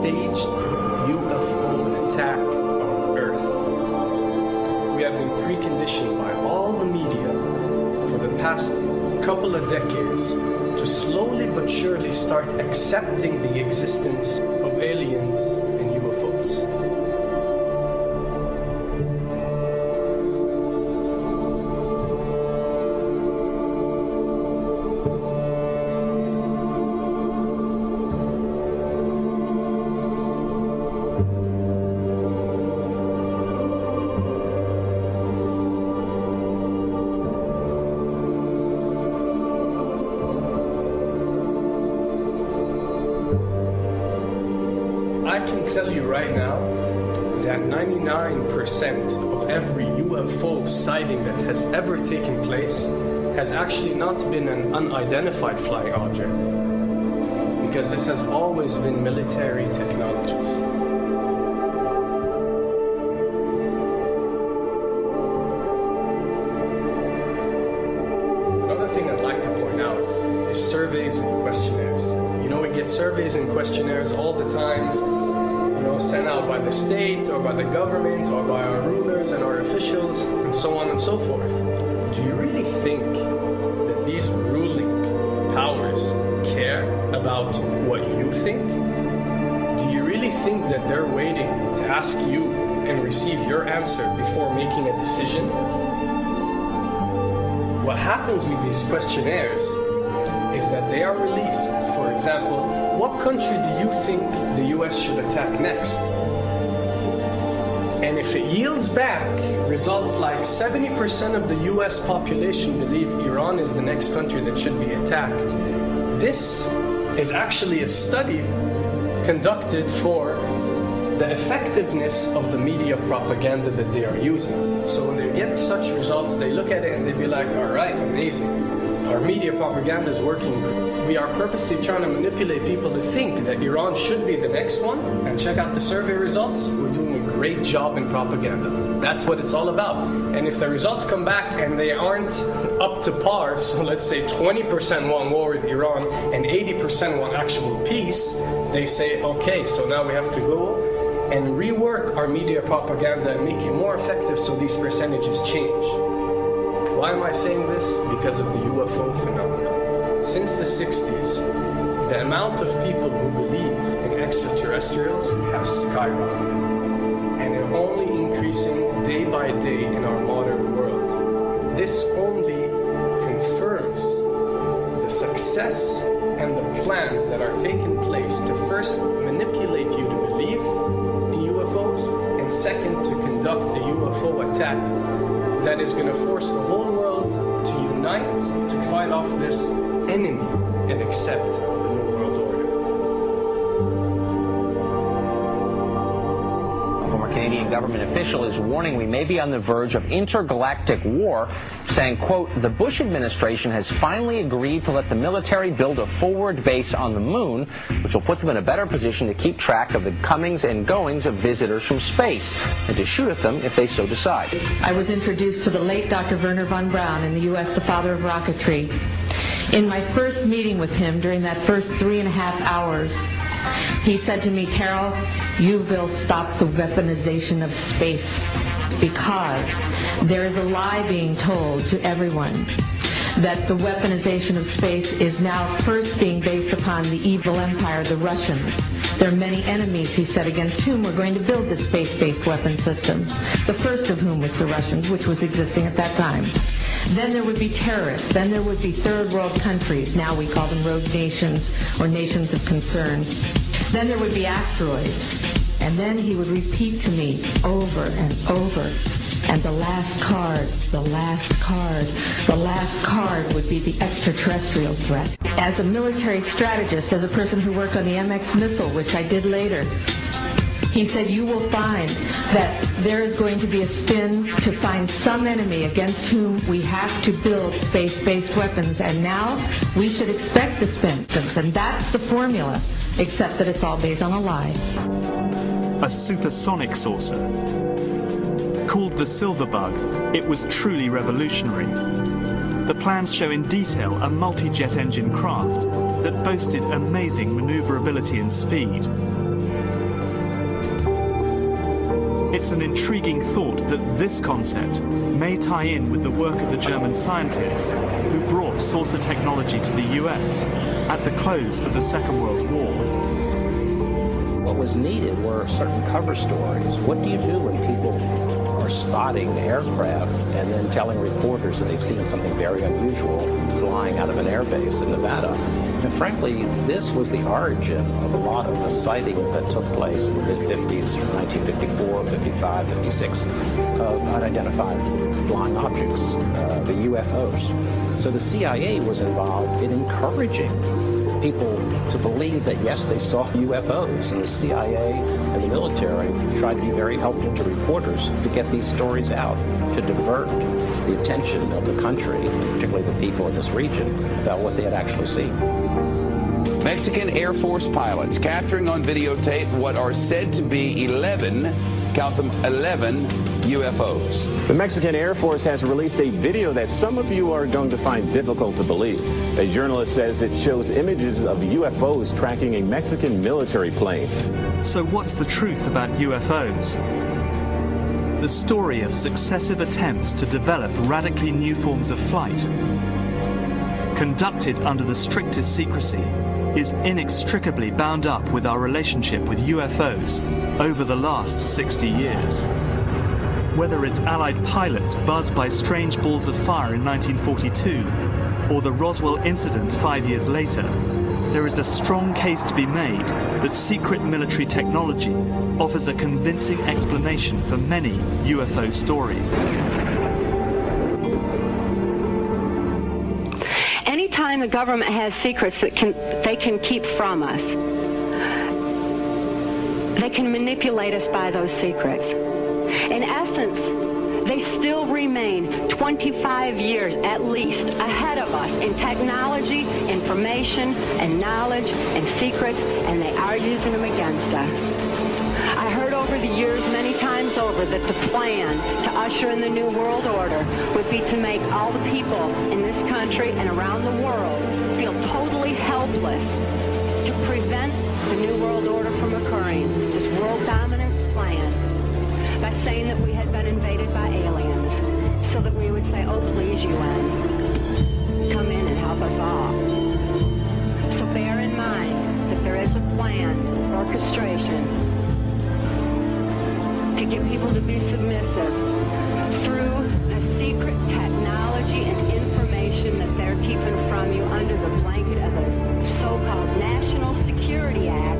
staged UFO attack on Earth. We have been preconditioned by all the media for the past couple of decades to slowly but surely start accepting the existence of aliens and UFOs. I can tell you right now that 99% of every UFO sighting that has ever taken place has actually not been an unidentified flying object, because this has always been military technologies. Another thing I'd like to point out is surveys and questionnaires. You know, we get surveys and questionnaires all the time, sent out by the state or by the government or by our rulers and our officials and so on and so forth. Do you really think that these ruling powers care about what you think? Do you really think that they're waiting to ask you and receive your answer before making a decision? What happens with these questionnaires is that they are released. For example, what country do you think the US should attack next? And if it yields back results like 70% of the US population believe Iran is the next country that should be attacked, this is actually a study conducted for the effectiveness of the media propaganda that they are using. So when they get such results, they look at it and they be like, all right, amazing. Our media propaganda is working. We are purposely trying to manipulate people to think that Iran should be the next one, and check out the survey results. We're doing a great job in propaganda. That's what it's all about. And if the results come back and they aren't up to par, so let's say 20% want war with Iran and 80% want actual peace, they say, okay, so now we have to go and rework our media propaganda and make it more effective so these percentages change. Why am I saying this? Because of the UFO phenomenon. Since the 60s, the amount of people who believe in extraterrestrials have skyrocketed, and they're only increasing day by day in our modern world. This only confirms the success and the plans that are taking place to first manipulate you to believe in UFOs, and second, to conduct a UFO attack that is going to force the whole world to unite to fight off this enemy and accept the New World Order. A former Canadian government official is warning we may be on the verge of intergalactic war, saying, quote, the Bush administration has finally agreed to let the military build a forward base on the moon, which will put them in a better position to keep track of the comings and goings of visitors from space, and to shoot at them if they so decide. I was introduced to the late Dr. Wernher von Braun in the U.S., the father of rocketry. In my first meeting with him, during that first 3.5 hours, he said to me, Carol, you will stop the weaponization of space, because there is a lie being told to everyone that the weaponization of space is now first being based upon the evil empire, the Russians. There are many enemies, he said, against whom we're going to build this space-based weapon system, the first of whom was the Russians, which was existing at that time. Then there would be terrorists. Then there would be third world countries. Now we call them rogue nations or nations of concern. Then there would be asteroids. And then he would repeat to me over and over, and the last card, the last card, the last card would be the extraterrestrial threat. As a military strategist, as a person who worked on the MX missile, which I did later, he said, you will find that there is going to be a spin to find some enemy against whom we have to build space-based weapons, and now we should expect the spin. And that's the formula, except that it's all based on a lie. A supersonic saucer. Called the Silver Bug, it was truly revolutionary. The plans show in detail a multi-jet engine craft that boasted amazing maneuverability and speed. It's an intriguing thought that this concept may tie in with the work of the German scientists who brought saucer technology to the US at the close of the Second World War. What was needed were certain cover stories. What do you do when people are spotting aircraft and then telling reporters that they've seen something very unusual flying out of an airbase in Nevada? And frankly, this was the origin of a lot of the sightings that took place in the mid-50s, 1954, 55, 56, of unidentified flying objects, the UFOs. So the CIA was involved in encouraging people to believe that, yes, they saw UFOs, and the CIA and the military tried to be very helpful to reporters to get these stories out, to divert the attention of the country, particularly the people in this region, about what they had actually seen. Mexican Air Force pilots capturing on videotape what are said to be 11, count them, 11 UFOs. The Mexican Air Force has released a video that some of you are going to find difficult to believe. A journalist says it shows images of UFOs tracking a Mexican military plane. So what's the truth about UFOs? The story of successive attempts to develop radically new forms of flight, conducted under the strictest secrecy, is inextricably bound up with our relationship with UFOs over the last 60 years. Whether it's Allied pilots buzzed by strange balls of fire in 1942, or the Roswell incident 5 years later, there is a strong case to be made that secret military technology offers a convincing explanation for many UFO stories. Anytime the government has secrets that they can keep from us, they can manipulate us by those secrets. In essence, they still remain 25 years at least ahead of us in technology, information, and knowledge, and secrets, and they are using them against us. I heard over the years many times over that the plan to usher in the New World Order would be to make all the people in this country and around the world feel totally helpless to prevent the New World Order from occurring, this world dominance plan, by saying that we had been invaded by aliens, so that we would say, oh, please, UN, come in and help us all. So bear in mind that there is a planned orchestration to get people to be submissive through a secret technology and information that they're keeping from you under the blanket of a so-called National Security Act.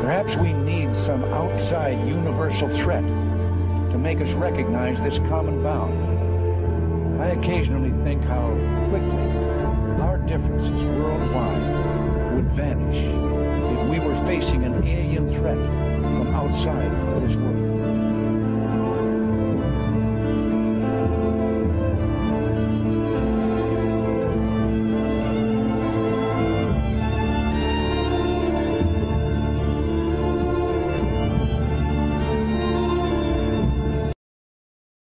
Perhaps we need some outside universal threat to make us recognize this common bound. I occasionally think how quickly our differences worldwide would vanish if we were facing an alien threat from outside this world.